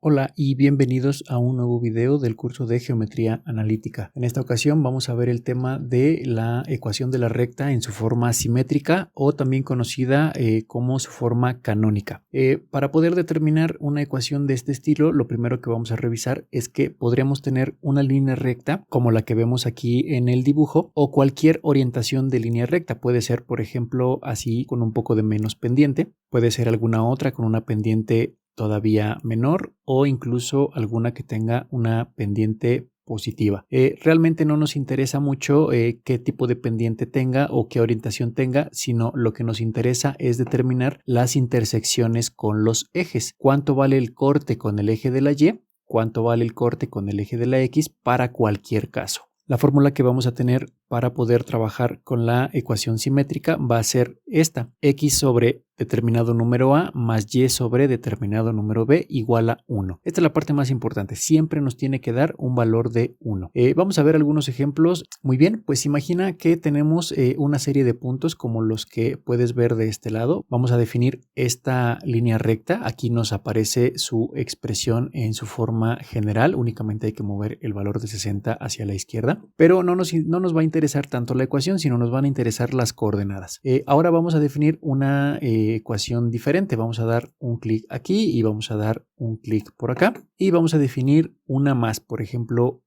Hola y bienvenidos a un nuevo video del curso de Geometría Analítica. En esta ocasión vamos a ver el tema de la ecuación de la recta en su forma simétrica o también conocida como su forma canónica. Para poder determinar una ecuación de este estilo, lo primero que vamos a revisar es que podríamos tener una línea recta como la que vemos aquí en el dibujo o cualquier orientación de línea recta. Puede ser, por ejemplo, así con un poco de menos pendiente, puede ser alguna otra con una pendiente todavía menor o incluso alguna que tenga una pendiente positiva. Realmente no nos interesa mucho qué tipo de pendiente tenga o qué orientación tenga, sino lo que nos interesa es determinar las intersecciones con los ejes. ¿Cuánto vale el corte con el eje de la Y? ¿Cuánto vale el corte con el eje de la X para cualquier caso? La fórmula que vamos a tener para poder trabajar con la ecuación simétrica va a ser esta: x sobre determinado número a más y sobre determinado número b igual a 1. Esta es la parte más importante, siempre nos tiene que dar un valor de 1. Vamos a ver algunos ejemplos. Muy bien, pues imagina que tenemos una serie de puntos como los que puedes ver de este lado. Vamos a definir esta línea recta. Aquí nos aparece su expresión en su forma general, únicamente hay que mover el valor de 60 hacia la izquierda, pero no nos va a interesar tanto la ecuación, sino nos van a interesar las coordenadas. Ahora vamos a definir una ecuación diferente. Vamos a dar un clic aquí y vamos a dar un clic por acá y vamos a definir una más, por ejemplo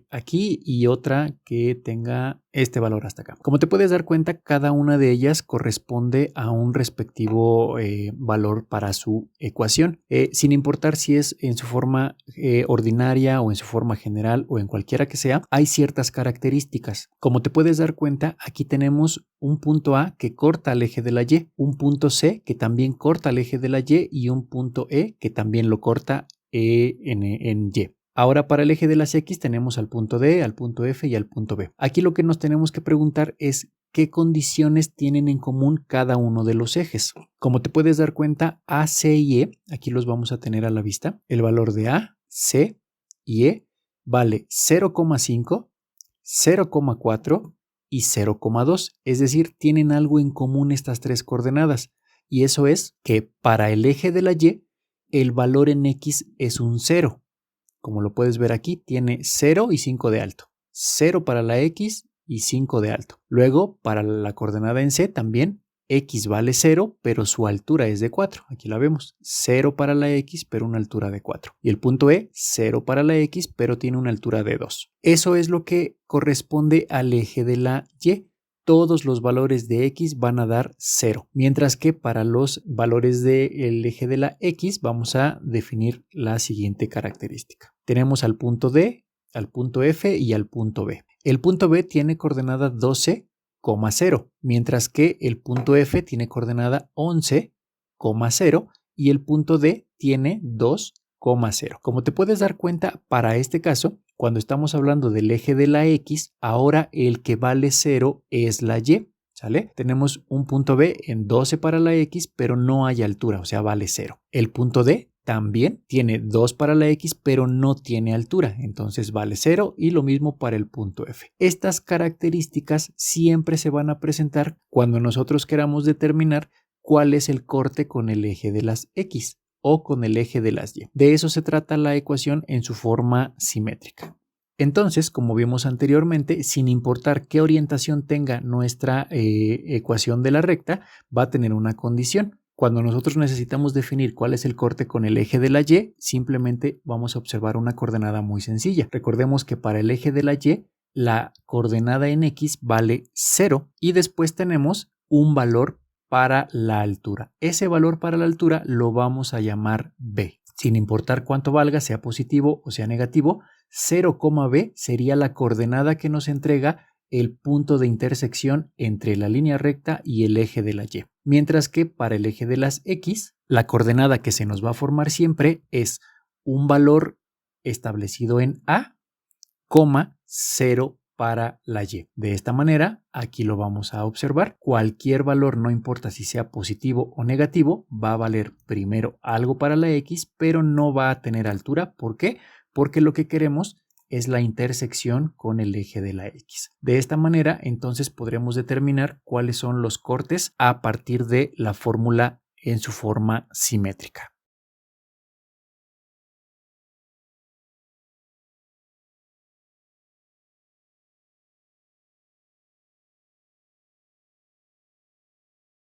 aquí, y otra que tenga este valor hasta acá. Como te puedes dar cuenta, cada una de ellas corresponde a un respectivo valor para su ecuación, sin importar si es en su forma ordinaria o en su forma general o en cualquiera que sea. Hay ciertas características. Como te puedes dar cuenta, aquí tenemos un punto A que corta el eje de la Y, un punto C que también corta el eje de la Y un punto E que también lo corta en Y. Ahora, para el eje de las X tenemos al punto D, al punto F y al punto B. Aquí lo que nos tenemos que preguntar es qué condiciones tienen en común cada uno de los ejes. Como te puedes dar cuenta, A, C y E, aquí los vamos a tener a la vista. El valor de A, C y E vale 0,5, 0,4 y 0,2. Es decir, tienen algo en común estas tres coordenadas. Y eso es que para el eje de la Y, el valor en X es un 0. Como lo puedes ver aquí, tiene 0 y 5 de alto. 0 para la X y 5 de alto. Luego, para la coordenada en C también, X vale 0, pero su altura es de 4. Aquí la vemos. 0 para la X, pero una altura de 4. Y el punto E, 0 para la X, pero tiene una altura de 2. Eso es lo que corresponde al eje de la Y. Todos los valores de X van a dar 0, mientras que para los valores del eje de la X vamos a definir la siguiente característica. Tenemos al punto D, al punto F y al punto B. El punto B tiene coordenada 12,0, mientras que el punto F tiene coordenada 11,0 y el punto D tiene 2,0. Como te puedes dar cuenta, para este caso, cuando estamos hablando del eje de la X, ahora el que vale 0 es la Y, ¿sale? Tenemos un punto B en 12 para la X, pero no hay altura, o sea, vale 0. El punto D también tiene 2 para la X, pero no tiene altura, entonces vale 0, y lo mismo para el punto F. Estas características siempre se van a presentar cuando nosotros queramos determinar cuál es el corte con el eje de las X o con el eje de las Y. De eso se trata la ecuación en su forma simétrica. Entonces, como vimos anteriormente, sin importar qué orientación tenga nuestra ecuación de la recta, va a tener una condición. Cuando nosotros necesitamos definir cuál es el corte con el eje de la Y, simplemente vamos a observar una coordenada muy sencilla. Recordemos que para el eje de la Y, la coordenada en X vale 0 y después tenemos un valor para la altura. Ese valor para la altura lo vamos a llamar B. Sin importar cuánto valga, sea positivo o sea negativo, 0,B sería la coordenada que nos entrega el punto de intersección entre la línea recta y el eje de la Y. Mientras que para el eje de las X, la coordenada que se nos va a formar siempre es un valor establecido en A, 0 para la Y. De esta manera, aquí lo vamos a observar. Cualquier valor, no importa si sea positivo o negativo, va a valer primero algo para la X, pero no va a tener altura. ¿Por qué? Porque lo que queremos es la intersección con el eje de la X. De esta manera, entonces podremos determinar cuáles son los cortes a partir de la fórmula en su forma simétrica.